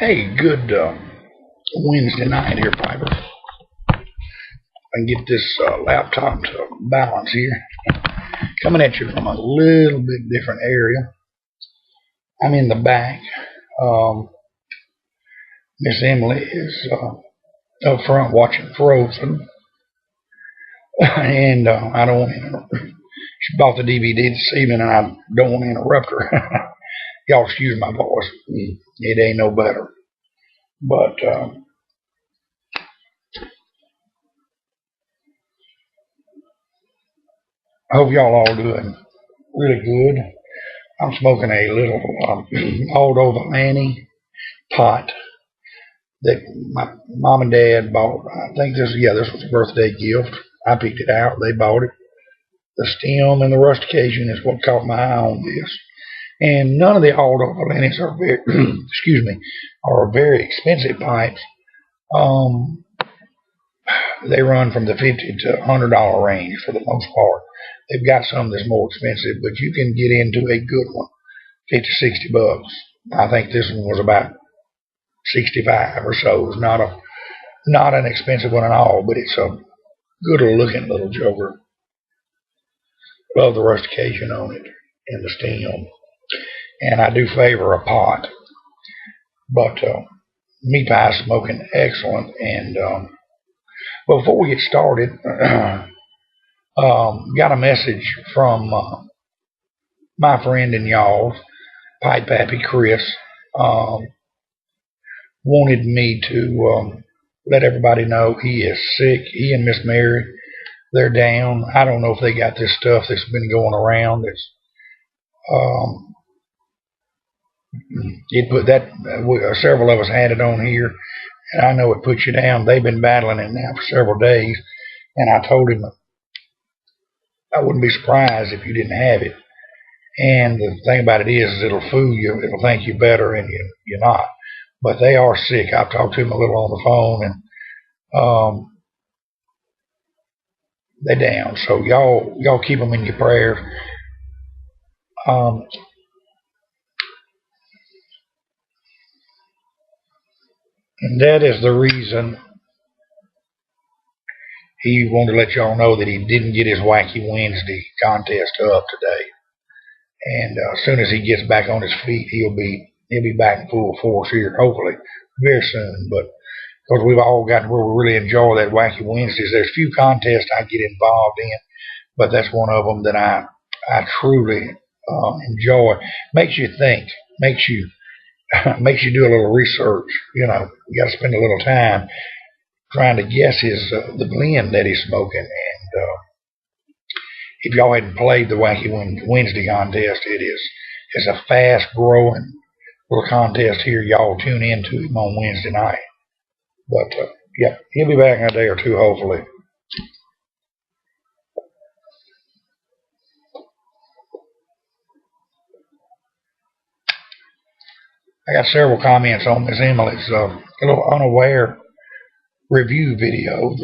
Hey, good Wednesday night here, Piper. I can get this laptop to balance here. Coming at you from a little bit different area. I'm in the back. Miss Emily is up front watching Frozen, and I don't want to interrupt. She bought the DVD this evening, and I don't want to interrupt her. Y'all excuse my voice. It ain't no better. But I hope y'all all doing really good. I'm smoking a little Aldo Valani pot that my mom and dad bought. I think this was a birthday gift. I picked it out. They bought it. The stem and the rustication is what caught my eye on this. And none of the Aldo Valanis are very, excuse me, are very expensive pipes. They run from the $50 to $100 range for the most part. They've got some that's more expensive, but you can get into a good one, 50, 60 bucks. I think this one was about 65 or so. It's not an expensive one at all, but it's a good looking little joker. Love the rustication on it and the stem. And I do favor a pot. But meat pie is smoking excellent. And before we get started, got a message from my friend and y'all's, PAPI Chris. Wanted me to let everybody know he is sick. He and Miss Mary, they're down. I don't know if they got this stuff that's been going around. It's it put that several of us had it on here, and I know it puts you down. They've been battling it now for several days, and I told him I wouldn't be surprised if you didn't have it. And the thing about it is it'll fool you. It'll think you're better, and you're not. But they are sick. I've talked to them a little on the phone, and they're down. So y'all keep them in your prayers. And that is the reason he wanted to let y'all know that he didn't get his Wacky Wednesday contest up today. And as soon as he gets back on his feet, he'll be back in full force here, hopefully, very soon. But because we've all gotten where we really enjoy that Wacky Wednesdays, there's a few contests I get involved in, but that's one of them that I truly enjoy. Makes you think, makes you do a little research. You got to spend a little time trying to guess the blend that he's smoking. And if y'all hadn't played the Wacky Wednesday contest, it's a fast growing little contest here. Y'all tune in to him on Wednesday night. But yeah, he'll be back in a day or two, hopefully. I got several comments on Miss Emily's little unaware review video.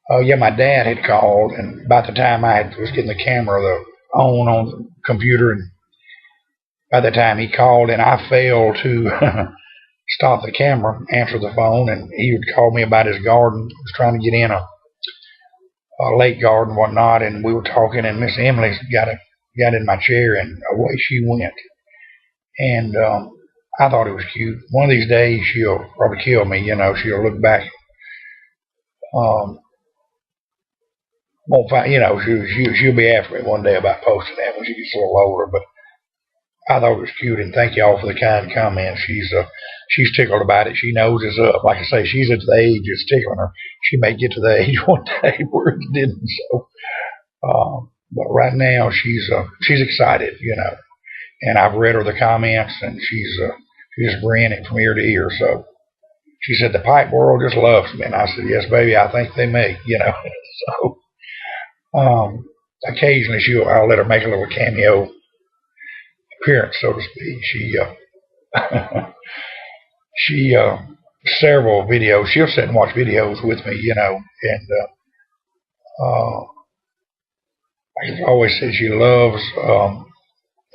That my dad had called, and about the time I was getting the camera on the computer, and by the time he called, and I failed to stop the camera, answer the phone, and he would call me about his garden. He was trying to get in a lake garden and whatnot, and we were talking, and Miss Emily got in my chair, and away she went. And I thought it was cute. One of these days she'll probably kill me. She'll look back. Won't find. She'll be after me one day about posting that when she gets a little older. But I thought it was cute, and thank y'all for the kind comments. She's tickled about it. She knows it's up. Like I say, she's at the age it's tickling her. She may get to the age one day where it didn't. So, but right now she's excited. And I've read her the comments, and she's just grinning from ear to ear. So she said the pipe world just loves me, and I said, yes, baby, I think they may. So occasionally I'll let her make a little cameo appearance, so to speak. She several videos. She'll sit and watch videos with me, and I always said she loves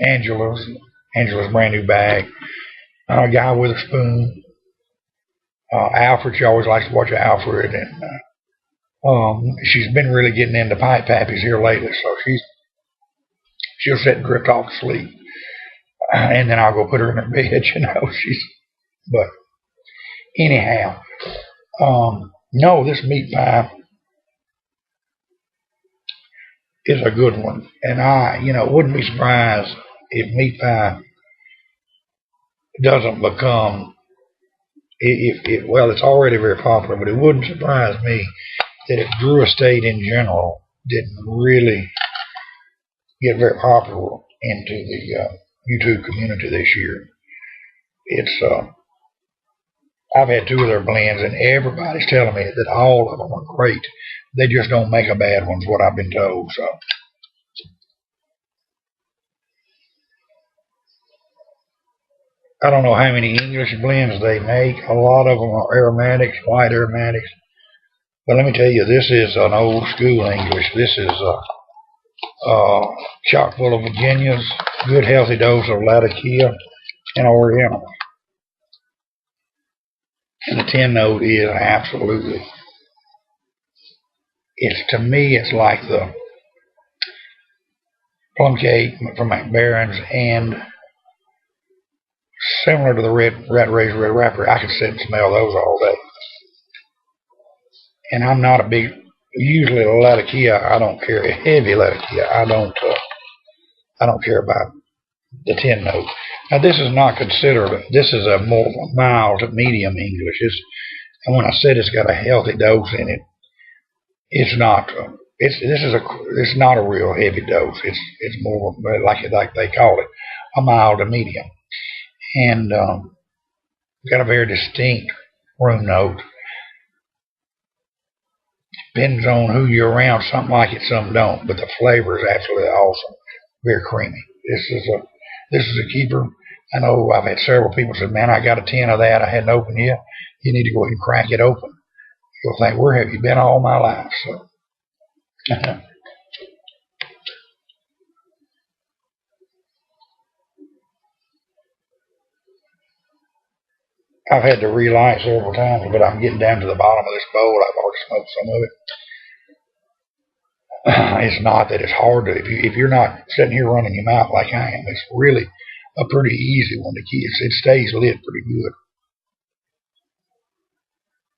Angela's brand new bag. A guy with a spoon. Alfred, she always likes to watch Alfred, and she's been really getting into PAPIs here lately, so she'll sit and drift off to sleep, and then I'll go put her in her bed. But anyhow, no, this meat pie is a good one, and I, wouldn't be surprised if meat pie doesn't become, well, it's already very popular, but it wouldn't surprise me that if Drew Estate in general didn't really get very popular into the YouTube community this year. It's I've had 2 of their blends, and everybody's telling me that all of them are great. They just don't make a bad one, is what I've been told. So I don't know how many English blends they make. A lot of them are aromatics, white aromatics. But let me tell you, this is an old school English. This is chock full of Virginias, good healthy dose of Latakia and Oriental. And the 10 note is absolutely, to me, it's like the plum cake from McBaron's, and similar to the Red Razor Red Rapper. I could sit and smell those all day. And I'm not a big, usually Latakia, I don't care, heavy Latakia, I don't care about the 10 note. Now this is not considered, this is a more mild to medium English. And when I said it's got a healthy dose in it, it's not, it's not a real heavy dose. It's more like they call it, a mild to medium. And got a very distinct room note. Depends on who you're around. Some like it, some don't. But the flavor is absolutely awesome. Very creamy. This is a keeper. I know I've had several people say, "Man, I got a 10 of that. I hadn't opened yet." You need to go ahead and crack it open. You'll think, "Where have you been all my life?" So. I've had to relight several times, but I'm getting down to the bottom of this bowl. I've already smoked some of it. It's not that it's hard to, if you're not sitting here running your mouth like I am, it's really a pretty easy one to keep. It stays lit pretty good.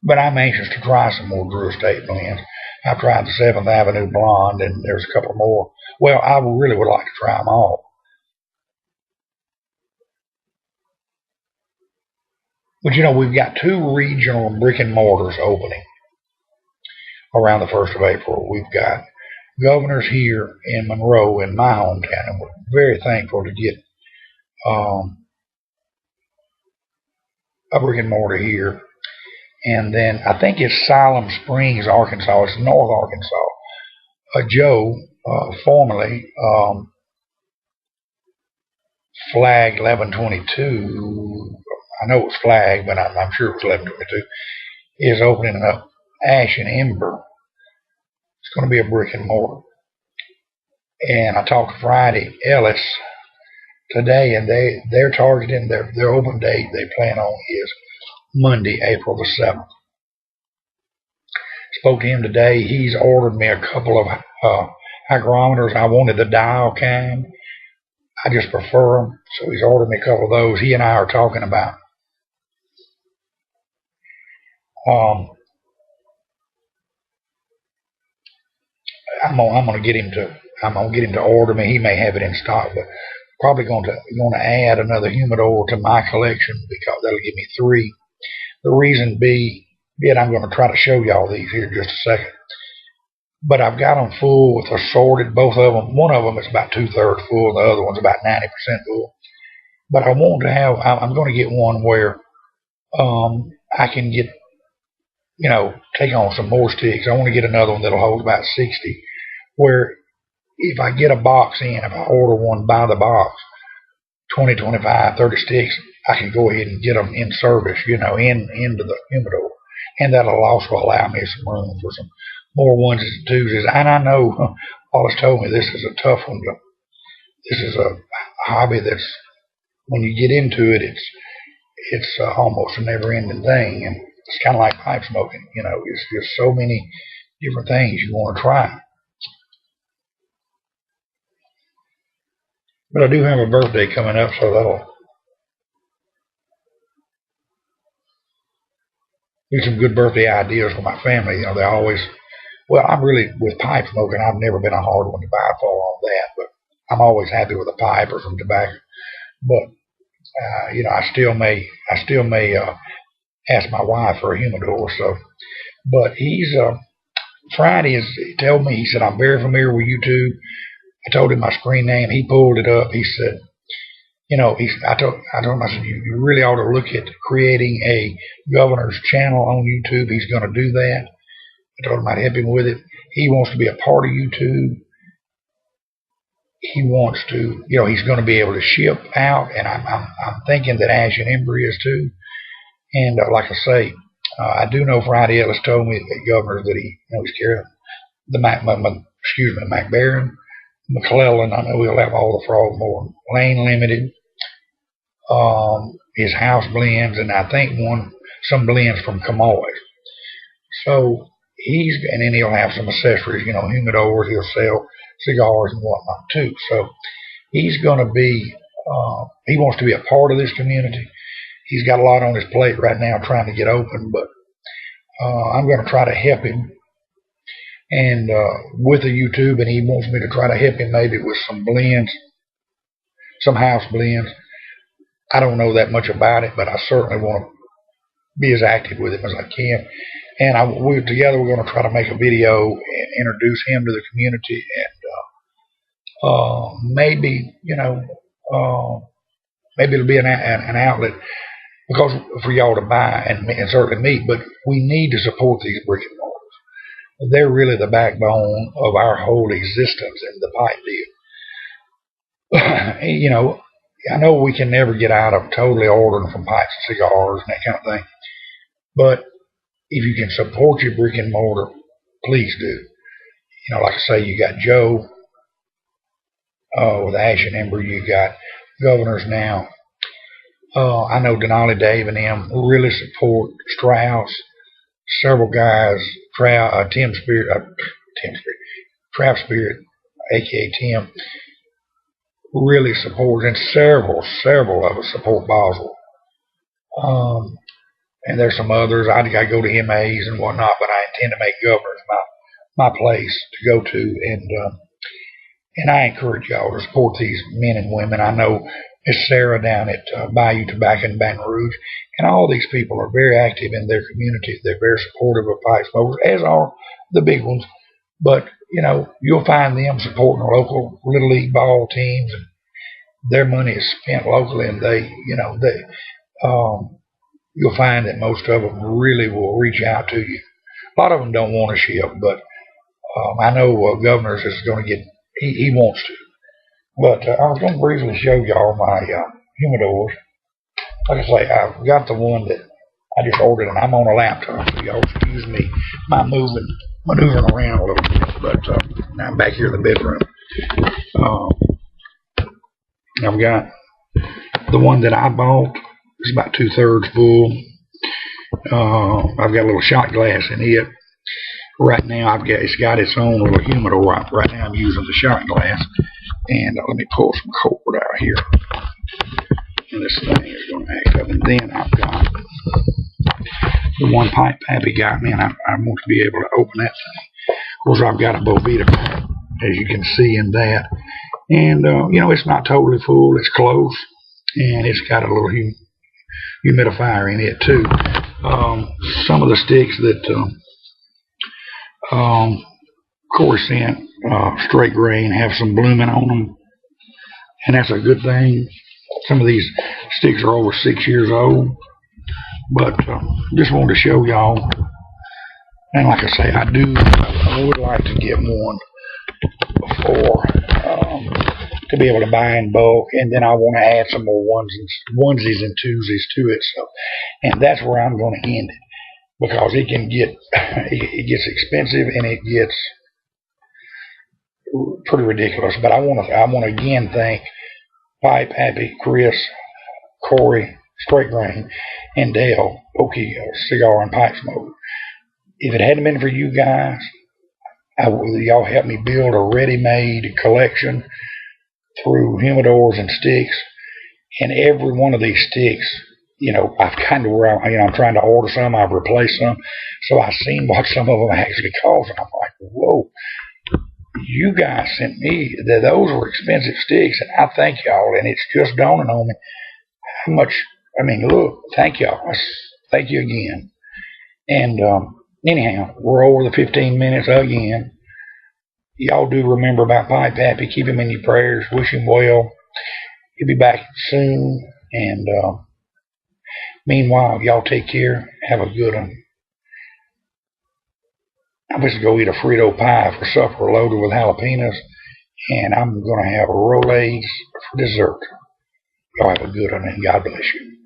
But I'm anxious to try some more Drew Estate blends. I've tried the 7th Avenue Blonde, and there's a couple more. Well, I really would like to try them all. But we've got 2 regional brick and mortars opening around the 1st of April. We've got Governor's here in Monroe, in my hometown, and we're very thankful to get a brick and mortar here. And then I think it's Siloam Springs, Arkansas. It's North Arkansas. Joe, formerly Flag 1122, I know it was Flag, but I'm sure it was 1122, is opening up Ash and Ember. It's going to be a brick and mortar. And I talked to Friday Ellis today, and they're targeting their open date they plan on is Monday, April the 7th. Spoke to him today. He's ordered me a couple of hygrometers. I wanted the dial kind. I just prefer them, so he's ordered me a couple of those. He and I are talking about I'm gonna get him to order me. He may have it in stock, but probably going to add another humidor to my collection because that'll give me 3. The reason being, I'm going to try to show y'all these here in just a second. But I've got them full with assorted, both of them. One of them is about 2/3 full, the other one's about 90% full. But I want to have, I'm going to get one where I can get, take on some more sticks. I want to get another one that'll hold about 60, where if I get a box in, if I order one by the box, 20, 25, 30 sticks, I can go ahead and get them in service, into the humidor. And that'll also allow me some room for some more onesies and twosies. And I know Wallace told me this is a tough one. This is a hobby that's, when you get into it, it's almost a never-ending thing, and it's kind of like pipe smoking. It's just so many different things you want to try. But I do have a birthday coming up, so that'll do some good birthday ideas for my family. They always, well, I'm really, with pipe smoking, I've never been a hard one to buy for on that, but I'm always happy with a pipe or some tobacco. But I still may ask my wife for a humidor. So, but he's Friday is. He told me, he said, I'm very familiar with YouTube. I told him my screen name. He pulled it up. He said, I told him, I said, you really ought to look at creating a governor's channel on YouTube. He's going to do that. I told him I'd help him with it. He wants to be a part of YouTube. He wants to, he's going to be able to ship out, and I'm thinking that Ash and Embry is too. And like I say, I do know Friday Ellis told me that governor that he's carrying the McBaron, McClellan. I know he'll have all the Frogmore, Lane Limited, his house blends, and I think some blends from Kamoy. So and then he'll have some accessories, humidors. He'll sell cigars and whatnot too. So he's going to be, he wants to be a part of this community. He's got a lot on his plate right now trying to get open, but I'm going to try to help him and with the YouTube, and he wants me to try to help him maybe with some blends, some house blends. I don't know that much about it, but I certainly want to be as active with him as I can. And we're going to try to make a video and introduce him to the community, and maybe maybe it'll be an outlet because for y'all to buy and certainly me. But we need to support these brick and mortars. They're really the backbone of our whole existence in the pipe deal. I know we can never get out of totally ordering from pipes and cigars and that kind of thing, but if you can support your brick and mortar, please do. Like I say, you got Joe with Ash and Embry. You got governors now. I know Denali, Dave, and them really support Strauss. Several guys, Tim Spirit, Trav Spirit, aka Tim, really supports, and several of us support Boswell. And there's some others. I go to MAs and whatnot, but I intend to make governors my place to go to, and I encourage y'all to support these men and women. I know Miss Sarah down at Bayou Tobacco in Baton Rouge, and all these people are very active in their communities. They're very supportive of pipe smokers, as are the big ones. But you'll find them supporting local little league ball teams, and their money is spent locally, and you'll find that most of them really will reach out to you. A lot of them don't want to ship, but I know Governors is going to get. He wants to. But I was going to briefly show y'all my humidors. Like I say, I've got the one that I just ordered, and I'm on a laptop, so y'all excuse me. Maneuvering around a little bit. But now I'm back here in the bedroom. I've got the one that I bought. It's about 2/3 full. I've got a little shot glass in it. Right now, it's got its own little humidor. Right now, I'm using the shot glass. And let me pull some cord out here. And this thing is going to act up. And then I've got the one pipe PAPI got me, and I want to be able to open that thing. Of course, I've got a Bovita pipe, as you can see in that. And, it's not totally full. It's close. And it's got a little humidifier in it, too. Some of the sticks that Corey sent, straight grain, have some blooming on them, and that's a good thing. Some of these sticks are over 6 years old, but just wanted to show y'all. And like I say, I would like to get one before to be able to buy in bulk, and then I want to add some more onesies and twosies to it. So, and that's where I'm going to end it, because it gets expensive, and it gets pretty ridiculous. But I want to again thank Pipe, Happy, Chris, Corey, straight grain, and Dale, Pokey, cigar and pipe smoke. If it hadn't been for you guys, y'all helped me build a ready-made collection through humidors and sticks, and every one of these sticks, I've kind of where I'm trying to order some, I've replaced some, so I've seen what some of them actually cost, and I'm like, whoa, you guys sent me, those were expensive sticks, and I thank y'all, and it's just dawning on me how much, look, thank y'all, thank you again, and anyhow, we're over the 15 minutes again. Y'all do remember about PAPI, keep him in your prayers, wish him well, he'll be back soon, and meanwhile, y'all take care, have a good one. I'm just going to go eat a Frito pie for supper loaded with jalapenos, and I'm going to have a Rolaids for dessert. Y'all have a good one, and God bless you.